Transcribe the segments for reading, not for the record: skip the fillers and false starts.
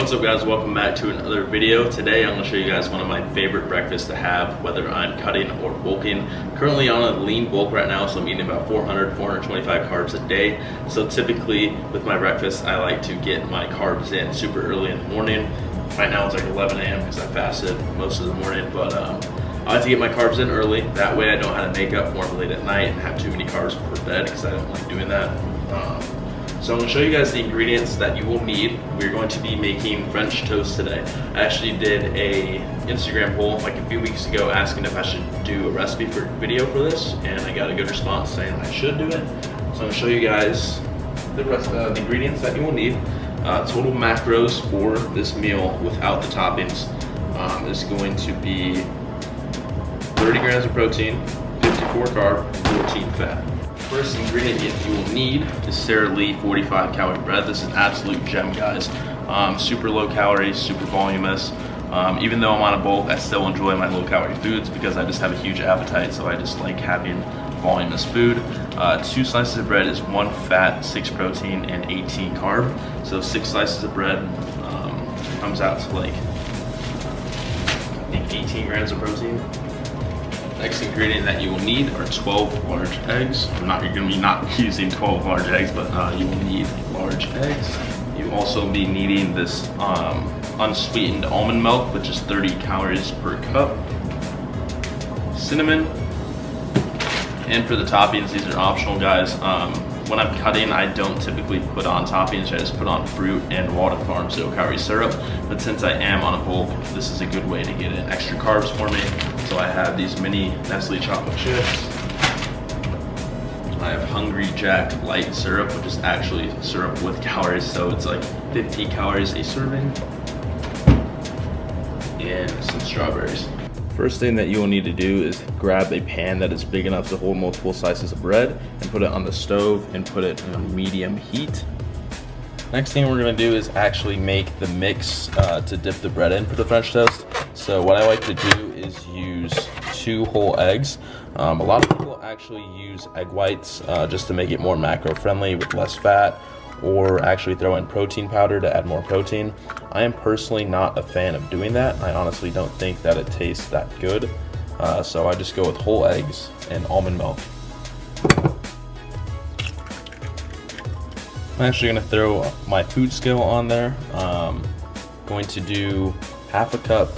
What's up guys, welcome back to another video. Today I'm going to show you guys one of my favorite breakfasts to have, whether I'm cutting or bulking. Currently on a lean bulk right now, so I'm eating about 425 carbs a day. So typically with my breakfast, I like to get my carbs in super early in the morning. Right now it's like 11 a.m. because I fasted most of the morning, but I like to get my carbs in early. That way I don't have to make up more late at night and have too many carbs before bed because I don't like doing that. So I'm going to show you guys the ingredients that you will need. We're going to be making French toast today. I actually did a Instagram poll like a few weeks ago asking if I should do a recipe video for this, and I got a good response saying I should do it. So I'm going to show you guys the ingredients that you will need. Total macros for this meal without the toppings is going to be 30 grams of protein, 54 carb, 14 fat. First ingredient you will need is Sara 45 calorie bread. This is an absolute gem, guys. Super low calories, super voluminous. Even though I'm on a bulk, I still enjoy my low calorie foods because I just have a huge appetite, so I just like having voluminous food. 2 slices of bread is 1 fat, 6 protein, and 18 carb. So 6 slices of bread comes out to like, I think 18 grams of protein. Next ingredient that you will need are 12 large eggs. You're going to be not using 12 large eggs, but you will need large eggs. You also be needing this unsweetened almond milk, which is 30 calories per cup. Cinnamon. And for the toppings, these are optional, guys. When I'm cutting, I don't typically put on toppings. I just put on fruit and Walden Farm 0 calorie syrup. But since I am on a bulk, this is a good way to get in extra carbs for me. So I have these mini Nestle chocolate chips. I have Hungry Jack light syrup, which is actually syrup with calories. So it's like 50 calories a serving. And some strawberries. First thing that you will need to do is grab a pan that is big enough to hold multiple slices of bread and put it on the stove and put it on medium heat. Next thing we're going to do is actually make the mix to dip the bread in for the French toast. So what I like to do is use 2 whole eggs. A lot of people actually use egg whites just to make it more macro friendly with less fat, or actually throw in protein powder to add more protein. I am personally not a fan of doing that. I honestly don't think that it tastes that good. So I just go with whole eggs and almond milk. I'm actually gonna throw my food scale on there. Going to do half a cup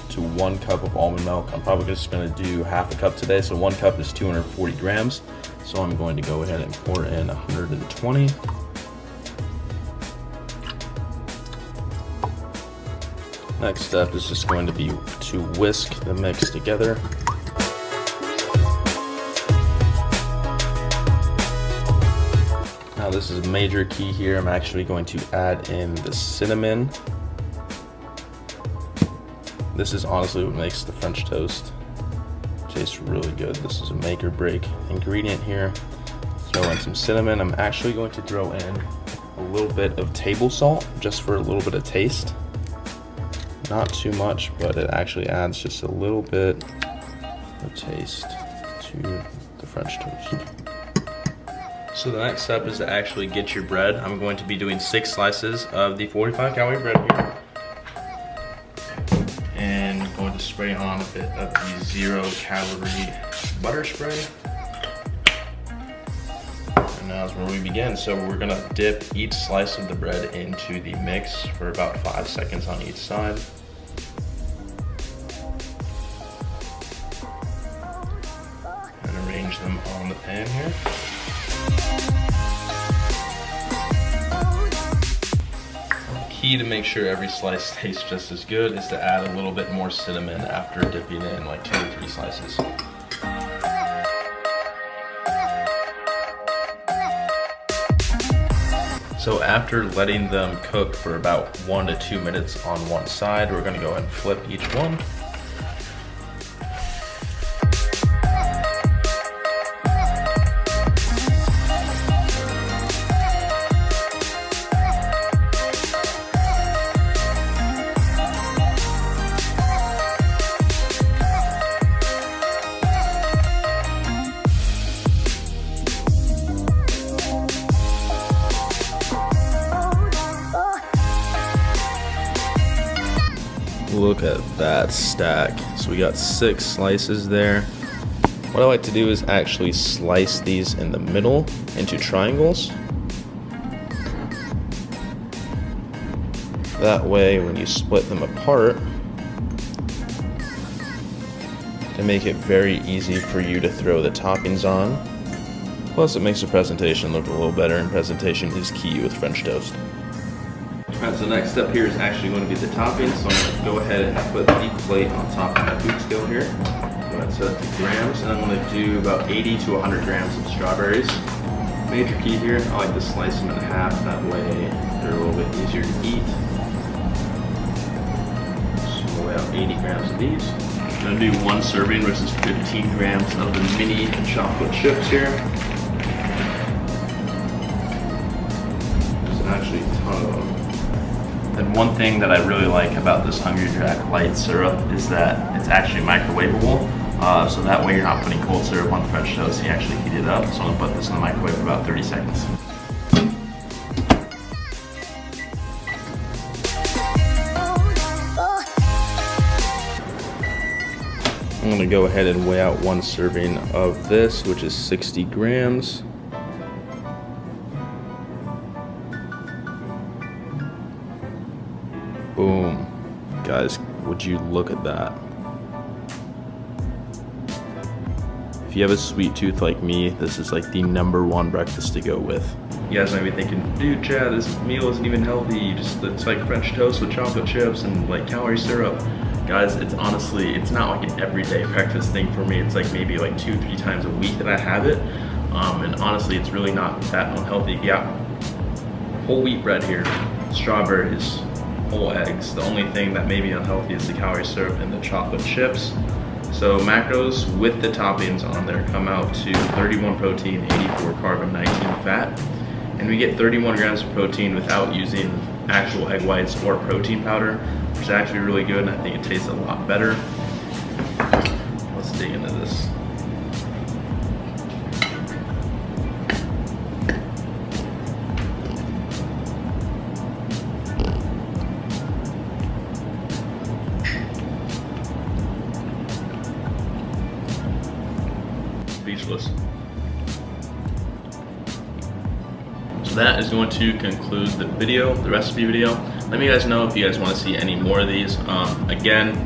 to 1 cup of almond milk. I'm probably just gonna do half a cup today. So 1 cup is 240 grams. So I'm going to go ahead and pour in 120. Next step is just going to be to whisk the mix together. Now this is a major key here. I'm actually going to add in the cinnamon. This is honestly what makes the French toast taste really good. This is a make or break ingredient here. Throw in some cinnamon. I'm actually going to throw in a little bit of table salt just for a little bit of taste. Not too much, but it actually adds just a little bit of taste to the French toast. So the next step is to actually get your bread. I'm going to be doing 6 slices of the 45 calorie bread here. And going to spray on a bit of the 0 calorie butter spray. And now is where we begin. So we're gonna dip each slice of the bread into the mix for about 5 seconds on each side. And arrange them on the pan here. Key to make sure every slice tastes just as good is to add a little bit more cinnamon after dipping in like 2 or 3 slices. So after letting them cook for about 1 to 2 minutes on one side, we're gonna go ahead and flip each one. Look at that stack. So we got 6 slices there. What I like to do is actually slice these in the middle into triangles. That way, when you split them apart, to make it very easy for you to throw the toppings on. Plus, it makes the presentation look a little better, and presentation is key with French toast. Alright, so the next step here is actually going to be the toppings. So I'm going to go ahead and put the plate on top of my food scale here. Go ahead and set it to grams, and I'm going to do about 80 to 100 grams of strawberries. Major key here, I like to slice them in half, that way they're a little bit easier to eat. So weigh out 80 grams of these. I'm going to do 1 serving, which is 15 grams of the mini chocolate chips here. There's actually a ton of them. And one thing that I really like about this Hungry Jack light syrup is that it's actually microwavable. So that way you're not putting cold syrup on French toast, you actually heat it up. So I'm going to put this in the microwave for about 30 seconds. I'm going to go ahead and weigh out 1 serving of this, which is 60 grams. Boom. Guys, would you look at that? If you have a sweet tooth like me, this is like the #1 breakfast to go with. You guys might be thinking, dude, Chad, this meal isn't even healthy. It's like French toast with chocolate chips and like calorie syrup. Guys, it's honestly, it's not like an everyday breakfast thing for me. It's like maybe like 2-3 times a week that I have it. And honestly, it's really not that unhealthy. Yeah, whole wheat bread here, strawberries, whole eggs. The only thing that may be unhealthy is the calorie syrup and the chocolate chips. So macros with the toppings on there come out to 31 protein, 84 carb, and 19 fat. And we get 31 grams of protein without using actual egg whites or protein powder, which is actually really good, and I think it tastes a lot better. Let's dig into this. Speechless. So that is going to conclude the video, the recipe video. Let me guys know if you guys want to see any more of these. Again,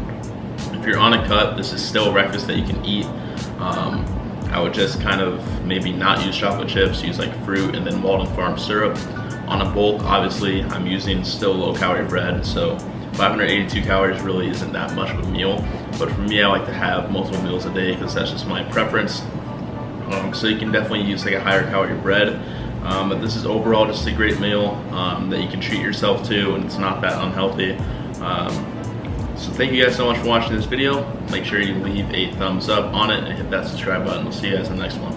if you're on a cut, this is still breakfast that you can eat. I would just kind of maybe not use chocolate chips, use like fruit and then Walden Farm syrup. On a bulk, obviously, I'm using still low-calorie bread, so 582 calories really isn't that much of a meal. But for me, I like to have multiple meals a day because that's just my preference. So you can definitely use like a higher calorie bread. But this is overall just a great meal that you can treat yourself to, and it's not that unhealthy. So thank you guys so much for watching this video. Make sure you leave a thumbs up on it and hit that subscribe button. We'll see you guys in the next one.